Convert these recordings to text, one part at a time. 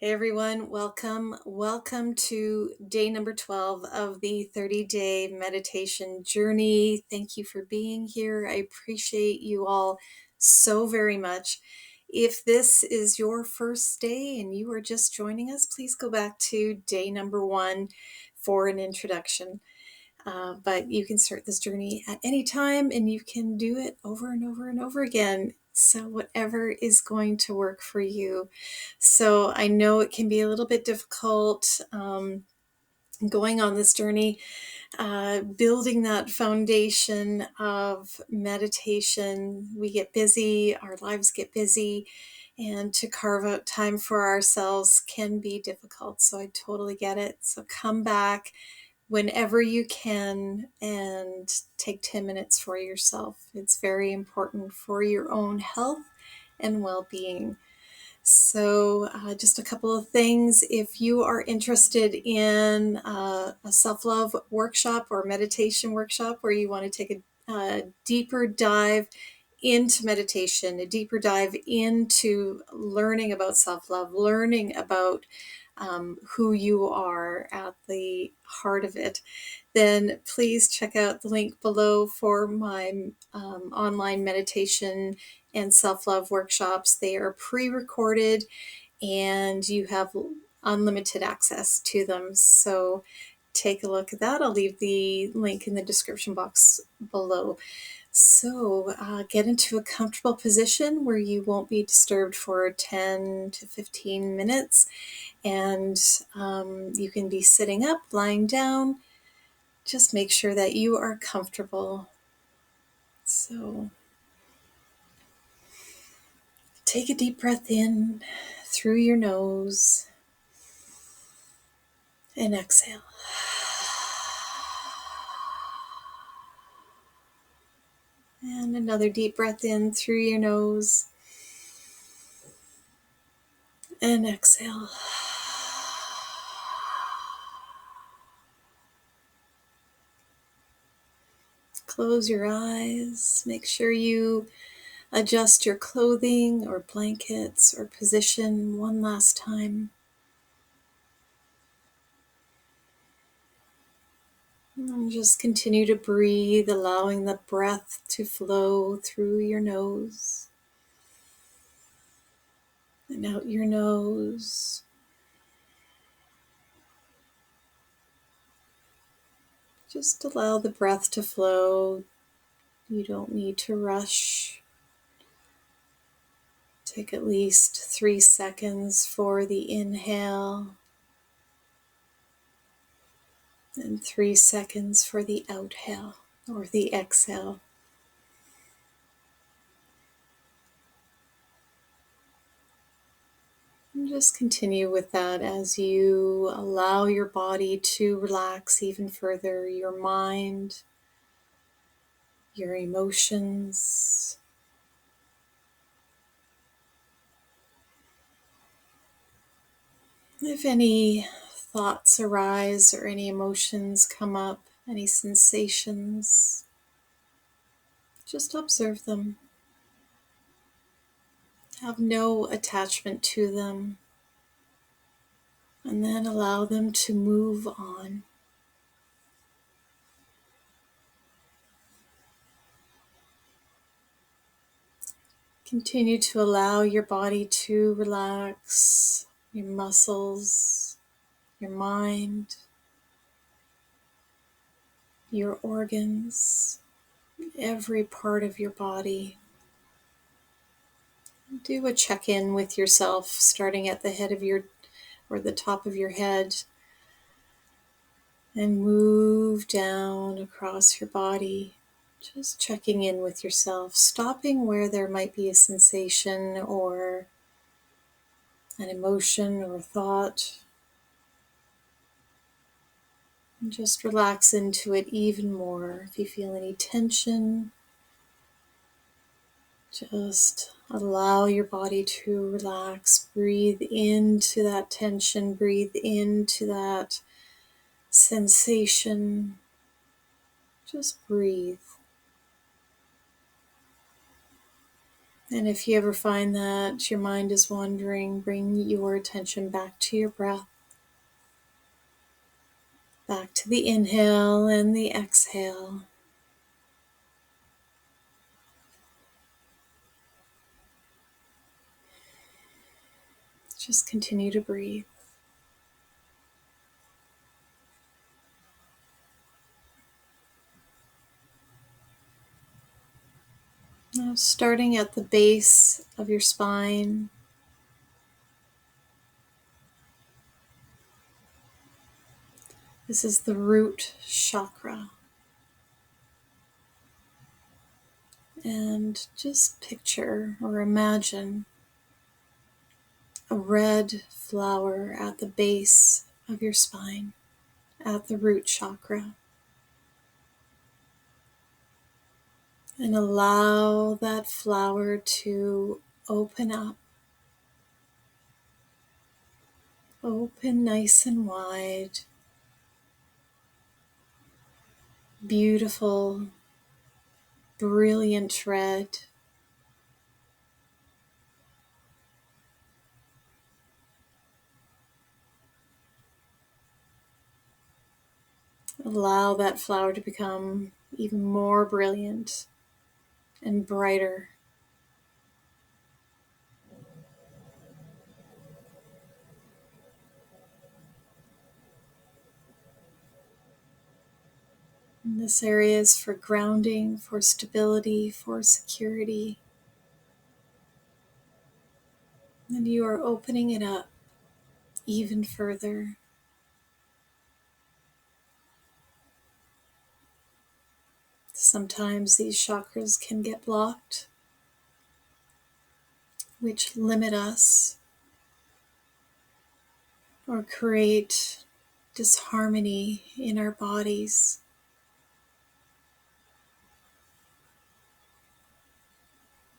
Hey everyone, welcome. Welcome to day number 12 of the 30-day meditation journey. Thank you for being here. I appreciate you all so very much. If this is your first day and you are just joining us, please go back to day number 1 for an introduction. But you can start this journey at any time and you can do it over and over and over again. So, whatever is going to work for you. So, I know it can be a little bit difficult going on this journey, building that foundation of meditation. We get busy, our lives get busy, and to carve out time for ourselves can be difficult. So, I totally get it. So, come back whenever you can and take 10 minutes for yourself. It's very important for your own health and well-being. So just a couple of things. If you are interested in a self-love workshop or meditation workshop where you want to take a deeper dive into meditation, a deeper dive into learning about self-love, learning about who you are at the heart of it, then please check out the link below for my online meditation and self-love workshops. They are pre-recorded and you have unlimited access to them. So take a look at that. I'll leave the link in the description box below. So get into a comfortable position where you won't be disturbed for 10 to 15 minutes. And you can be sitting up, lying down. Just make sure that you are comfortable. So take a deep breath in through your nose and exhale. And another deep breath in through your nose and exhale. Close your eyes. Make sure you adjust your clothing or blankets or position one last time. And just continue to breathe, allowing the breath to flow through your nose and out your nose. Just allow the breath to flow. You don't need to rush. Take at least 3 seconds for the inhale and 3 seconds for the outhale or the exhale. And just continue with that as you allow your body to relax even further, your mind, your emotions. If any thoughts arise or any emotions come up, any sensations, just observe them. Have no attachment to them, and then allow them to move on. Continue to allow your body to relax, your muscles, your mind, your organs, every part of your body. Do a check-in with yourself, starting at the head of your or the top of your head, and move down across your body, just checking in with yourself, stopping where there might be a sensation or an emotion or a thought, and just relax into it even more. If you feel any tension, just allow your body to relax. Breathe into that tension, breathe into that sensation. Just breathe. And if you ever find that your mind is wandering, bring your attention back to your breath, back to the inhale and the exhale. Just continue to breathe. Now, starting at the base of your spine, this is the root chakra. And just picture or imagine a red flower at the base of your spine, at the root chakra. And allow that flower to open up. Open nice and wide. Beautiful, brilliant red. Allow that flower to become even more brilliant and brighter. And this area is for grounding, for stability, for security. And you are opening it up even further. Sometimes these chakras can get blocked, which limit us or create disharmony in our bodies.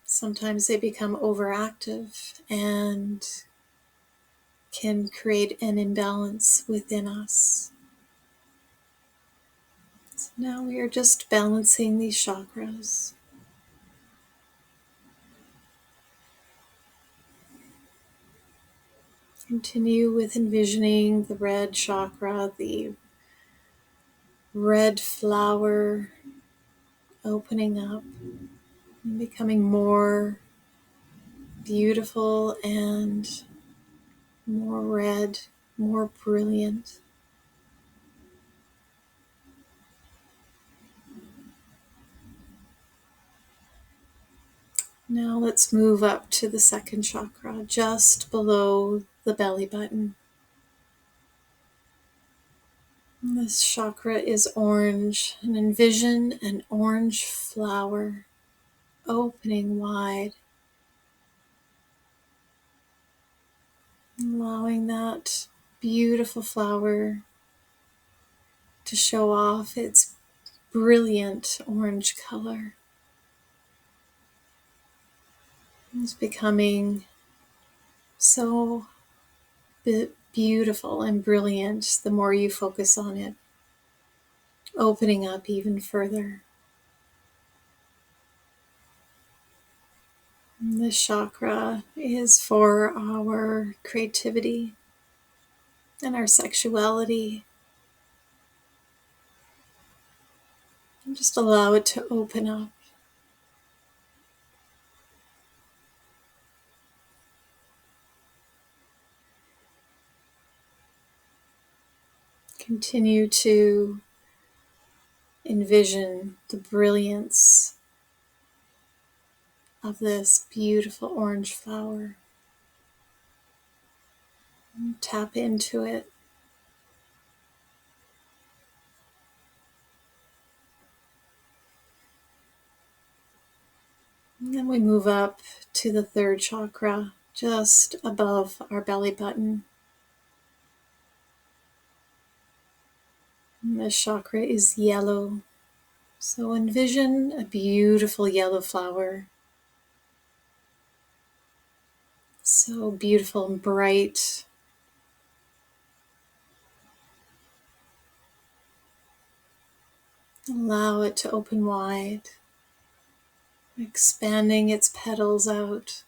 Sometimes they become overactive and can create an imbalance within us. So now we are just balancing these chakras. Continue with envisioning the red chakra, the red flower opening up and becoming more beautiful and more red, more brilliant. Now let's move up to the second chakra, just below the belly button. This chakra is orange, and envision an orange flower opening wide, allowing that beautiful flower to show off its brilliant orange color. It's becoming so beautiful and brilliant the more you focus on it, opening up even further. This chakra is for our creativity and our sexuality. And just allow it to open up. Continue to envision the brilliance of this beautiful orange flower. And tap into it. And then we move up to the third chakra, just above our belly button. And this chakra is yellow. So envision a beautiful yellow flower. So beautiful and bright. Allow it to open wide. expanding its petals out.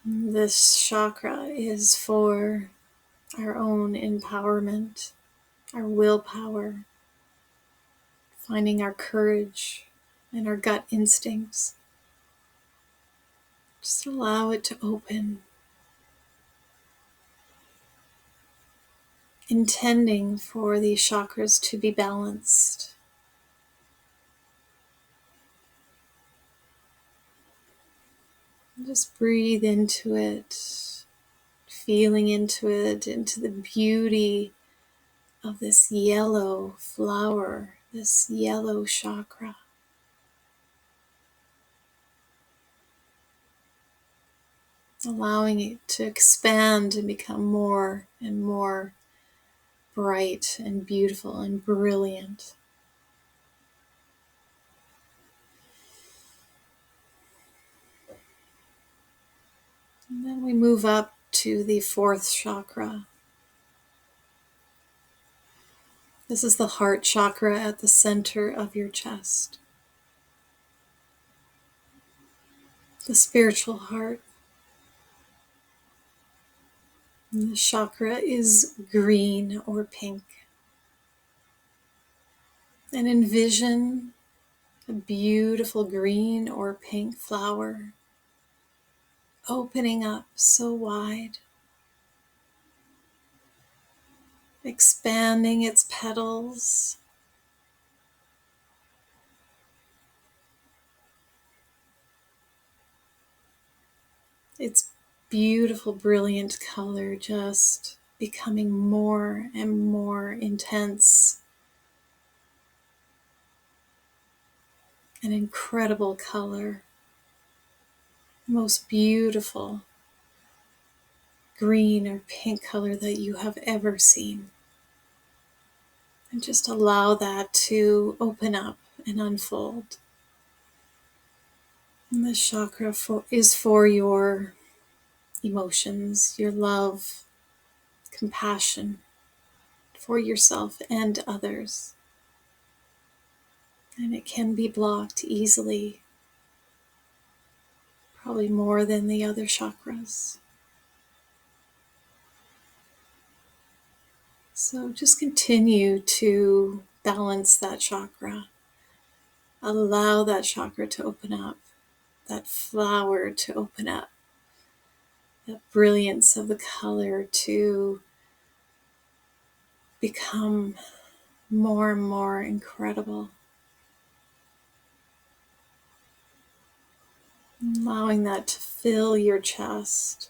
This chakra is for our own empowerment, our willpower, finding our courage and our gut instincts. Just allow it to open, intending for these chakras to be balanced. Just breathe into it, feeling into the beauty of this yellow flower, this yellow chakra. Allowing it to expand and become more and more bright and beautiful and brilliant. And then we move up to the fourth chakra. This is the heart chakra at the center of your chest. The spiritual heart. And the chakra is green or pink. And envision a beautiful green or pink flower opening up so wide, expanding its petals, its beautiful, brilliant color just becoming more and more intense. An incredible color, most beautiful green or pink color that you have ever seen. And just allow that to open up and unfold. And this chakra is for your emotions, your love, compassion for yourself and others. And it can be blocked easily, probably more than the other chakras. So just continue to balance that chakra. Allow that chakra to open up, that flower to open up, that brilliance of the color to become more and more incredible. Allowing that to fill your chest.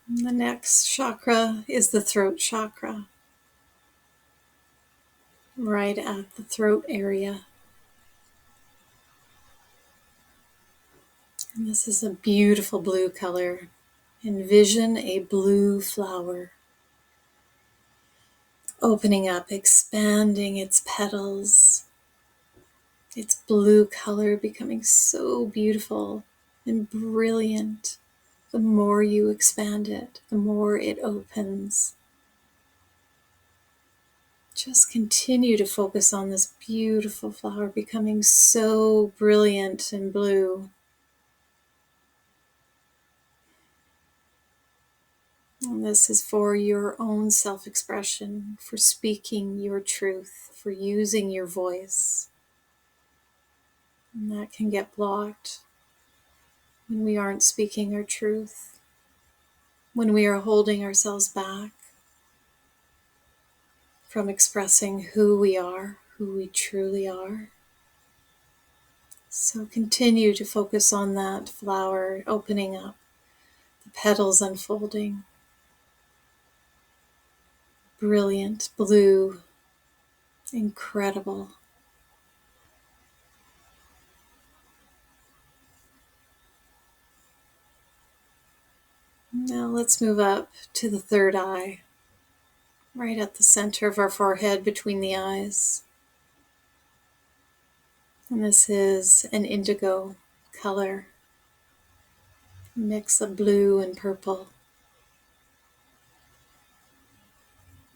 And the next chakra is the throat chakra, right at the throat area. And this is a beautiful blue color. Envision a blue flower opening up, expanding its petals, its blue color becoming so beautiful and brilliant. The more you expand it, the more it opens. Just continue to focus on this beautiful flower becoming so brilliant and blue. And this is for your own self-expression, for speaking your truth, for using your voice. And that can get blocked when we aren't speaking our truth, when we are holding ourselves back from expressing who we are, who we truly are. So continue to focus on that flower opening up, the petals unfolding. Brilliant, blue, incredible. Now let's move up to the third eye, right at the center of our forehead between the eyes. And this is an indigo color, a mix of blue and purple.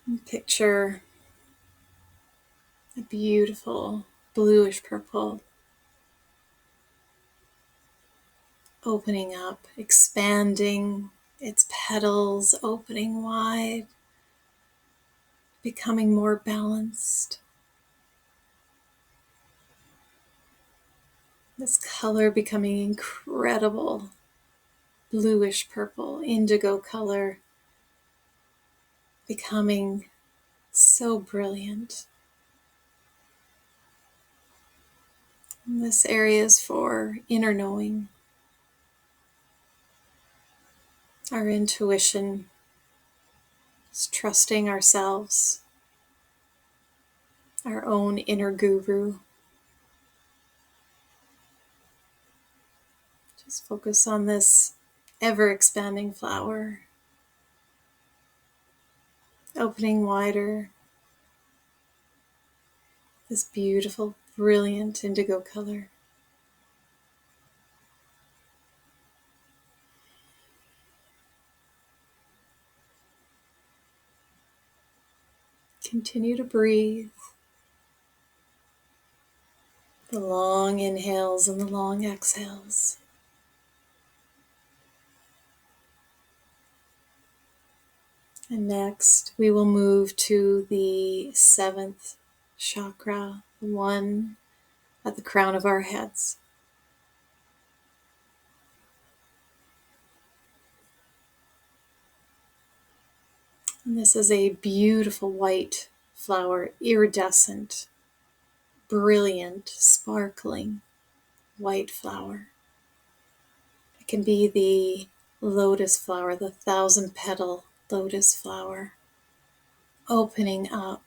And picture a beautiful bluish purple opening up, expanding, its petals opening wide, becoming more balanced. This color becoming incredible bluish purple, indigo color, becoming so brilliant. And this area is for inner knowing, our intuition, is trusting ourselves, our own inner guru. Just focus on this ever expanding flower, opening wider, this beautiful, brilliant indigo color. Continue to breathe the long inhales and the long exhales. And next, we will move to the seventh chakra, the one at the crown of our heads. And this is a beautiful white flower, iridescent, brilliant, sparkling white flower. It can be the lotus flower, the 1,000-petal lotus flower, opening up,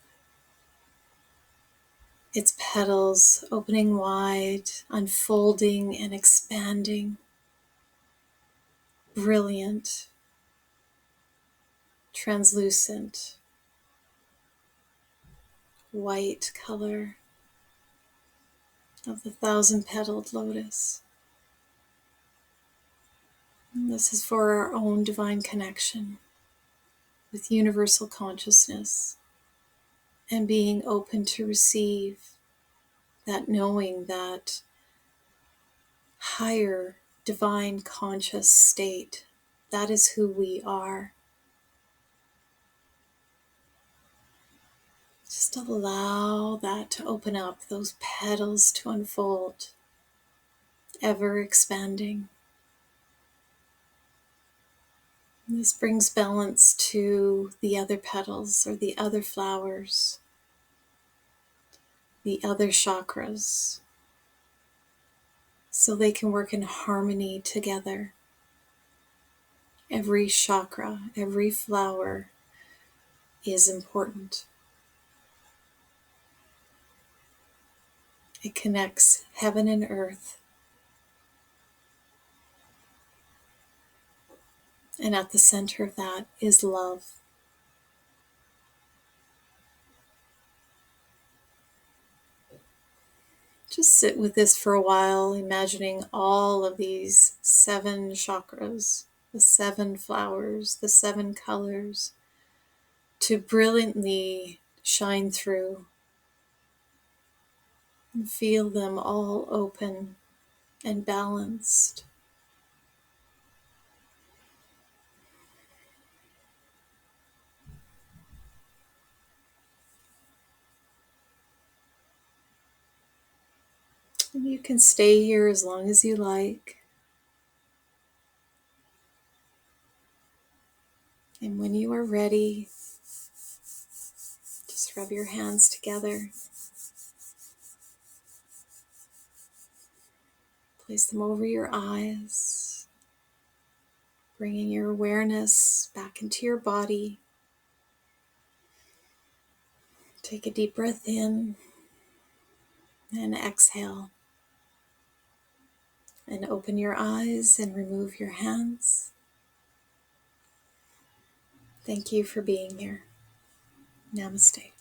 its petals opening wide, unfolding and expanding, brilliant, translucent, white color of the 1,000-petaled lotus. And this is for our own divine connection with universal consciousness and being open to receive that knowing, that higher divine conscious state. That is who we are. Just allow that to open up, those petals to unfold, ever expanding. And this brings balance to the other petals or the other flowers, the other chakras, so they can work in harmony together. Every chakra, every flower is important. It connects heaven and earth. And at the center of that is love. Just sit with this for a while, imagining all of these 7 chakras, the 7 flowers, the 7 colors, to brilliantly shine through and feel them all open and balanced. And you can stay here as long as you like. And when you are ready, just rub your hands together. Place them over your eyes, bringing your awareness back into your body. Take a deep breath in and exhale. And open your eyes and remove your hands. Thank you for being here. Namaste.